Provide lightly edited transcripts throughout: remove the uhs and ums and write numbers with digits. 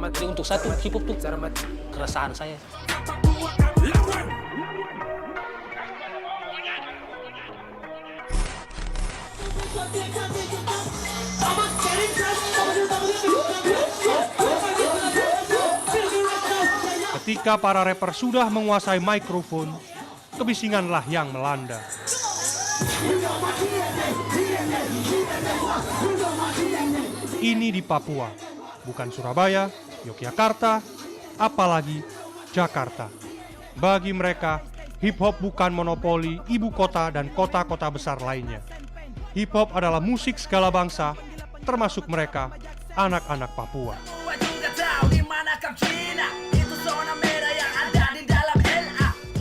Jadi untuk satu hip hop tuh keresahan saya. Ketika para rapper sudah menguasai mikrofon, kebisinganlah yang melanda. Ini di Papua, bukan Surabaya, Yogyakarta, apalagi Jakarta. Bagi mereka, hip hop bukan monopoli ibu kota dan kota-kota besar lainnya. Hip hop adalah musik segala bangsa, termasuk mereka, anak-anak Papua.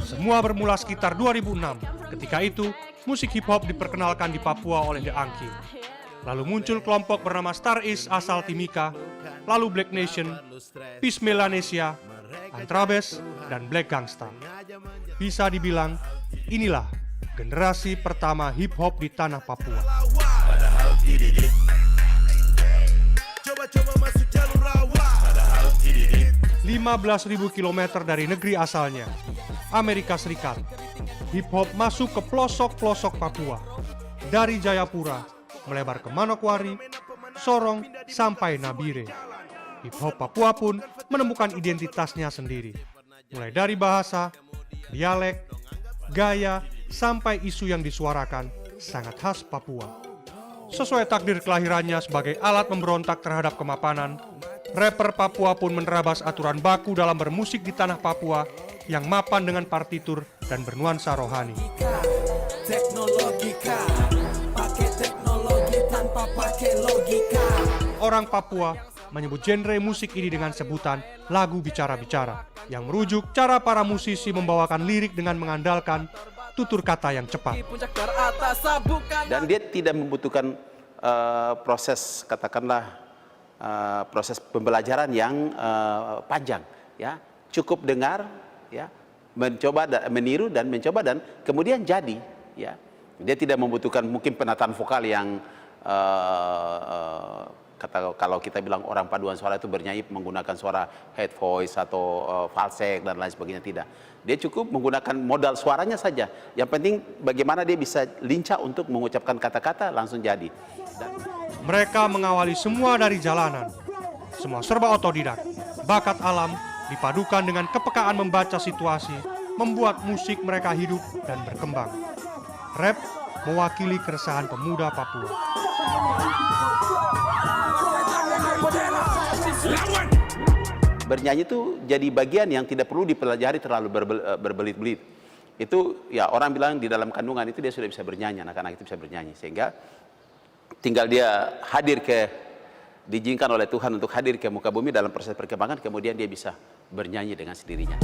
Semua bermula sekitar 2006. Ketika itu, musik hip hop diperkenalkan di Papua oleh The Angki. Lalu muncul kelompok bernama Star East asal Timika, lalu Black Nation, Peace Melanesia, Antrabes, dan Black Gangsta. Bisa dibilang, inilah generasi pertama hip hop di tanah Papua. 15.000 kilometer dari negeri asalnya, Amerika Serikat, hip hop masuk ke pelosok-pelosok Papua. Dari Jayapura, melebar ke Manokwari, Sorong, sampai Nabire. Hip hop Papua pun menemukan identitasnya sendiri. Mulai dari bahasa, dialek, gaya, sampai isu yang disuarakan sangat khas Papua. Sesuai takdir kelahirannya sebagai alat memberontak terhadap kemapanan, rapper Papua pun menerabas aturan baku dalam bermusik di tanah Papua yang mapan dengan partitur dan bernuansa rohani. Orang Papua menyebut genre musik ini dengan sebutan lagu bicara-bicara, yang merujuk cara para musisi membawakan lirik dengan mengandalkan tutur kata yang cepat. Dan dia tidak membutuhkan proses, katakanlah proses pembelajaran yang panjang, ya. Cukup dengar, ya, mencoba meniru dan mencoba dan kemudian jadi, ya. Dia tidak membutuhkan mungkin penataan vokal yang kalau kita bilang orang paduan suara itu bernyanyi menggunakan suara head voice atau falset dan lain sebagainya, tidak. Dia cukup menggunakan modal suaranya saja. Yang penting bagaimana dia bisa lincah untuk mengucapkan kata-kata langsung jadi. Mereka mengawali semua dari jalanan. Semua serba otodidak. Bakat alam dipadukan dengan kepekaan membaca situasi, membuat musik mereka hidup dan berkembang. Rap mewakili keresahan pemuda Papua. Bernyanyi itu jadi bagian yang tidak perlu dipelajari terlalu berbelit-belit. Itu ya orang bilang di dalam kandungan itu dia sudah bisa bernyanyi, anak-anak itu bisa bernyanyi. Sehingga tinggal dia diizinkan oleh Tuhan untuk hadir ke muka bumi dalam proses perkembangan, kemudian dia bisa bernyanyi dengan sendirinya.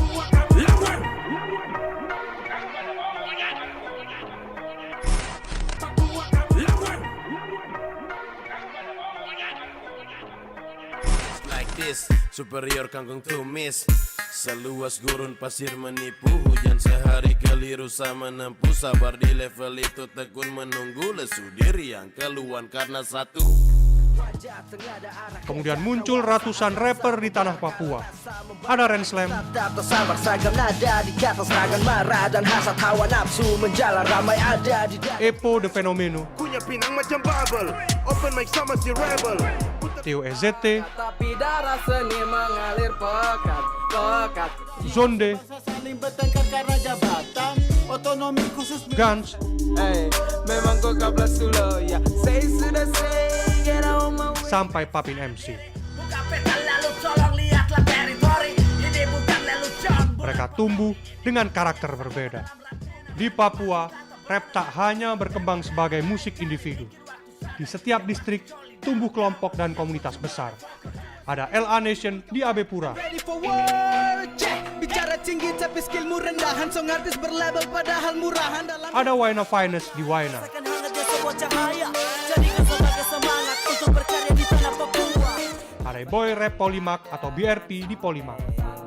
Superior kangkung tumis, seluas gurun pasir menipu, hujan sehari keliru sama menempuh, sabar di level itu tekun menunggu, lesu diri yang keluhan karena satu. Kemudian muncul ratusan rapper di tanah Papua. Ada Renslam, Epo The Fenomeno, Theo EZT, Zonde, Gans, sampai Papin MC. Mereka tumbuh dengan karakter berbeda. Di Papua, rap tak hanya berkembang sebagai musik individu. Di setiap distrik tumbuh kelompok dan komunitas besar. Ada LA Nation di Abepura. Ada Waina Finest di Waina. Ada Boy Rap Polimak atau BRP di Polimak.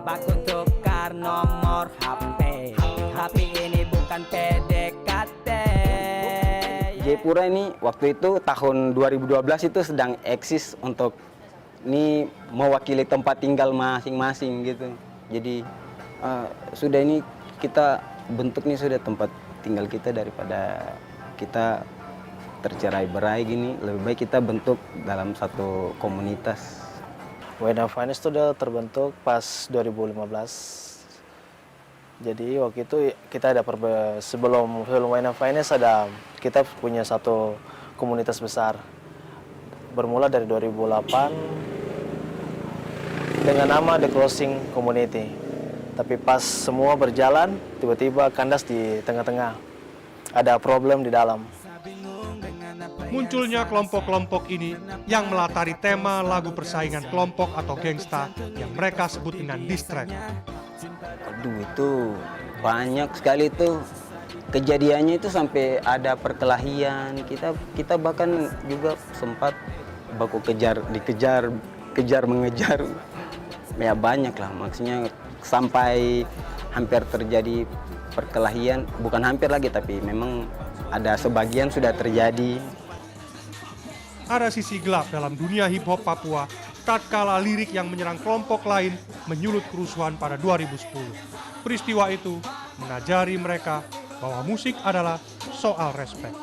Baku tukar nomor HP, HP ini bukan PDKT. Jayapura ini waktu itu tahun 2012 itu sedang eksis untuk ini mewakili tempat tinggal masing-masing gitu. Jadi sudah ini kita bentuk nih sudah tempat tinggal kita, daripada kita tercerai-berai gini, lebih baik kita bentuk dalam satu komunitas. Wayna Finance itu udah terbentuk pas 2015. Jadi waktu itu kita ada sebelum Wayna Finance kita punya satu komunitas besar. Bermula dari 2008 dengan nama The Closing Community. Tapi pas semua berjalan, tiba-tiba kandas di tengah-tengah. Ada problem di dalam. Munculnya kelompok-kelompok ini yang melatari tema lagu persaingan kelompok atau gangsta yang mereka sebut dengan diss track. Aduh, itu banyak sekali tuh kejadiannya, itu sampai ada perkelahian. Kita bahkan juga sempat baku dikejar mengejar. Ya banyak lah, maksudnya sampai hampir terjadi perkelahian, bukan hampir lagi tapi memang ada sebagian sudah terjadi. Ada sisi gelap dalam dunia hip hop Papua tatkala lirik yang menyerang kelompok lain menyulut kerusuhan pada 2010. Peristiwa itu mengajari mereka bahwa musik adalah soal respek.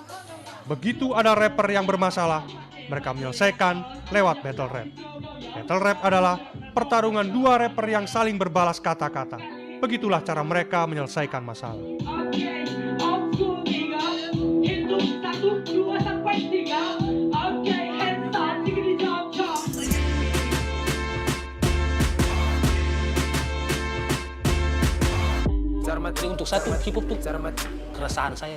Begitu ada rapper yang bermasalah, mereka menyelesaikan lewat battle rap. Battle rap adalah pertarungan dua rapper yang saling berbalas kata-kata. Begitulah cara mereka menyelesaikan masalah. Jadi untuk satu hip hop tuh keresahan saya.